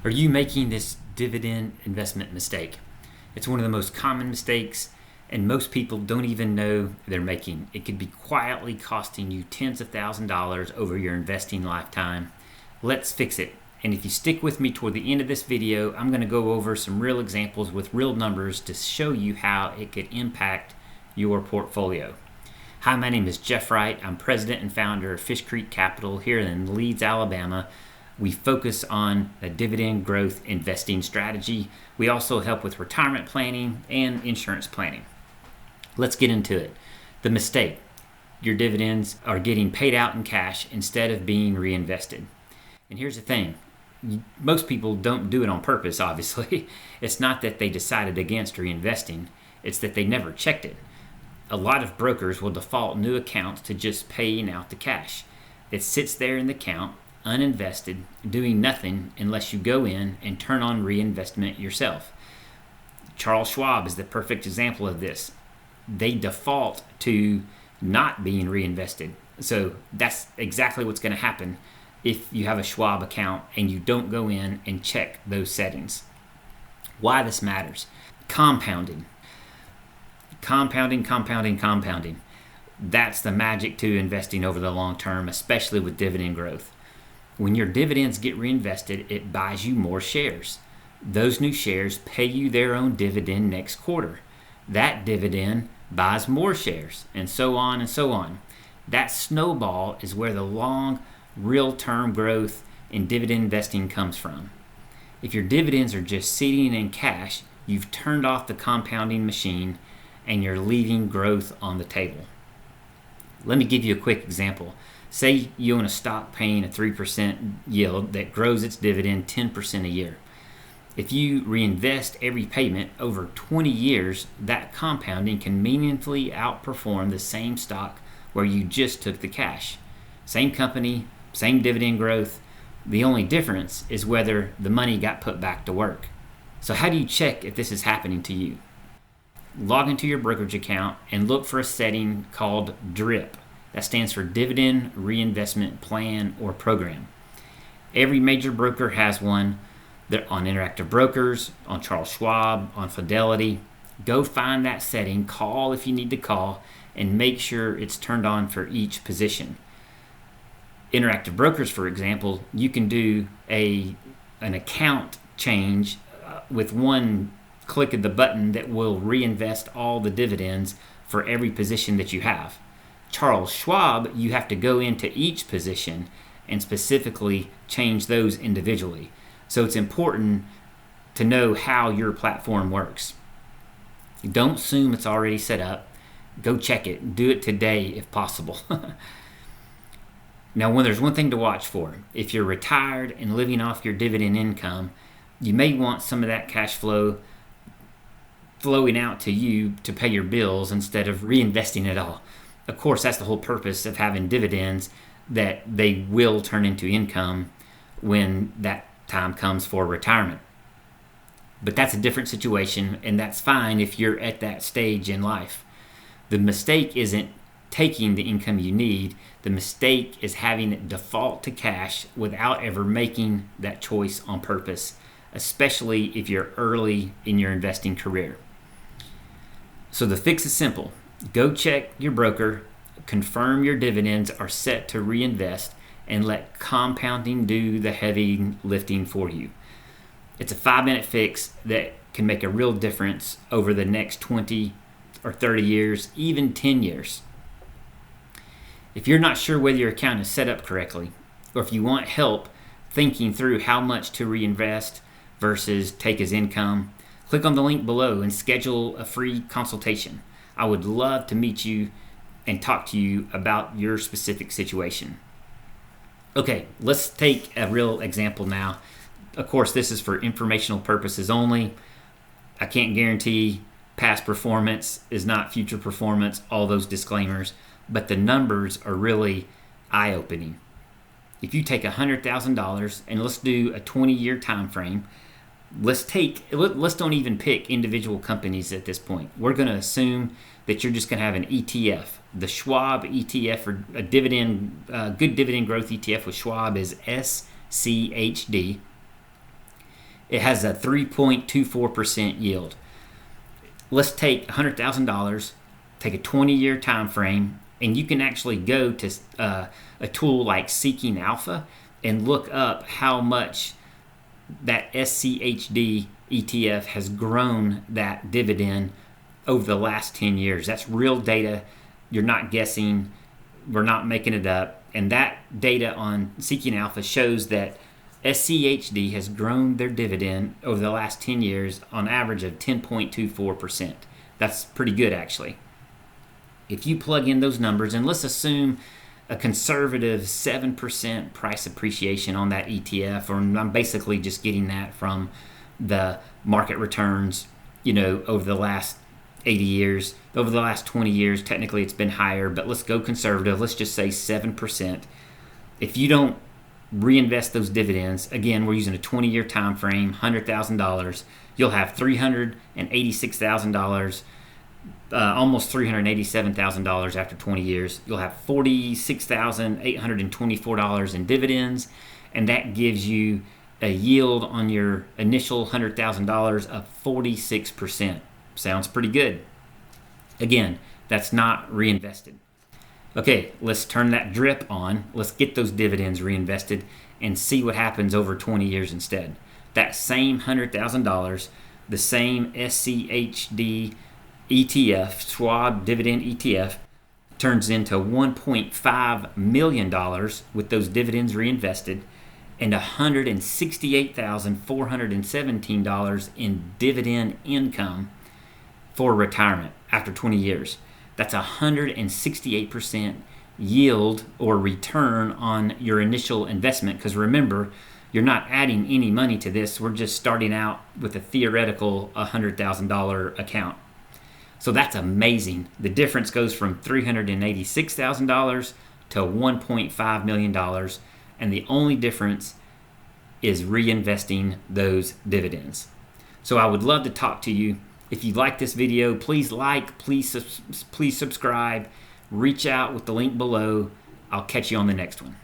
Are you making this dividend investment mistake? It's one of the most common mistakes, and most people don't even know they're making. It could be quietly costing you tens of thousands of dollars over your investing lifetime. Let's fix it. And if you stick with me toward the end of this video, I'm going to go over some real examples with real numbers to show you how it could impact your portfolio. Hi, my name is Jeff Wright. I'm president and founder of Fish Creek Capital here in Leeds, Alabama. We focus on a dividend growth investing strategy. We also help with retirement planning and insurance planning. Let's get into it. The mistake: your dividends are getting paid out in cash instead of being reinvested. And here's the thing. Most people don't do it on purpose, obviously. It's not that they decided against reinvesting. It's that they never checked it. A lot of brokers will default new accounts to just paying out the cash. It sits there in the account, uninvested, doing nothing unless you go in and turn on reinvestment yourself. Charles Schwab is the perfect example of this. They default to not being reinvested. So that's exactly what's going to happen if you have a Schwab account and you don't go in and check those settings. Why this matters: compounding. Compounding. That's the magic to investing over the long term, especially with dividend growth. When your dividends get reinvested, it buys you more shares. Those new shares pay you their own dividend next quarter. That dividend buys more shares, and so on and so on. That snowball is where the long, real-term growth in dividend investing comes from. If your dividends are just sitting in cash, you've turned off the compounding machine and you're leaving growth on the table. Let me give you a quick example. Say you own a stock paying a 3% yield that grows its dividend 10% a year. If you reinvest every payment over 20 years, that compounding can meaningfully outperform the same stock where you just took the cash. Same company, same dividend growth. The only difference is whether the money got put back to work. So how do you check if this is happening to you? Log into your brokerage account and look for a setting called DRIP. That stands for Dividend Reinvestment Plan or Program. Every major broker has one. They're on Interactive Brokers, on Charles Schwab, on Fidelity. Go find that setting, call if you need to call, and make sure it's turned on for each position. Interactive Brokers, for example, you can do an account change with one click of the button that will reinvest all the dividends for every position that you have. Charles Schwab, you have to go into each position and specifically change those individually. So it's important to know how your platform works. Don't assume it's already set up. Go check it. Do it today if possible. Now, when there's one thing to watch for, if you're retired and living off your dividend income, you may want some of that cash flow flowing out to you to pay your bills instead of reinvesting it all. Of course, that's the whole purpose of having dividends, that they will turn into income when that time comes for retirement. But that's a different situation, and that's fine if you're at that stage in life. The mistake isn't taking the income you need. The mistake is having it default to cash without ever making that choice on purpose, especially if you're early in your investing career. So the fix is simple. Go check your broker, confirm your dividends are set to reinvest, and let compounding do the heavy lifting for you. It's a 5-minute fix that can make a real difference over the next 20 or 30 years, even 10 years. If you're not sure whether your account is set up correctly, or if you want help thinking through how much to reinvest versus take as income, click on the link below and schedule a free consultation. I would love to meet you and talk to you about your specific situation. Okay, let's take a real example now. Of course, this is for informational purposes only. I can't guarantee past performance is not future performance, all those disclaimers, but the numbers are really eye-opening. If you take $100,000 and let's do a 20-year time frame, let's don't even pick individual companies at this point. We're going to assume that you're just going to have an ETF. The Schwab ETF, or a good dividend growth ETF with Schwab, is SCHD. It has a 3.24% yield. Let's take $100,000, take a 20-year time frame, and you can actually go to a tool like Seeking Alpha and look up how much that SCHD ETF has grown that dividend over the last 10 years. That's real data. You're not guessing. We're not making it up. And that data on Seeking Alpha shows that SCHD has grown their dividend over the last 10 years on average of 10.24%. That's pretty good, actually. If you plug in those numbers, and let's assume a conservative 7% price appreciation on that ETF, or I'm basically just getting that from the market returns, over the last 80 years. Over the last 20 years, technically it's been higher, but let's go conservative. Let's just say 7%. If you don't reinvest those dividends, again, we're using a 20-year time frame, $100,000, you'll have $386,000, almost $387,000 after 20 years. You'll have $46,824 in dividends, and that gives you a yield on your initial $100,000 of 46%. Sounds pretty good. Again, that's not reinvested. Okay, let's turn that drip on. Let's get those dividends reinvested and see what happens over 20 years instead. That same $100,000, the same SCHD ETF, Schwab dividend ETF, turns into $1.5 million with those dividends reinvested and $168,417 in dividend income for retirement after 20 years. That's 168% yield or return on your initial investment. Because remember, you're not adding any money to this. We're just starting out with a theoretical $100,000 account. So that's amazing. The difference goes from $386,000 to $1.5 million. And the only difference is reinvesting those dividends. So I would love to talk to you. If you like this video, please like, please subscribe, reach out with the link below. I'll catch you on the next one.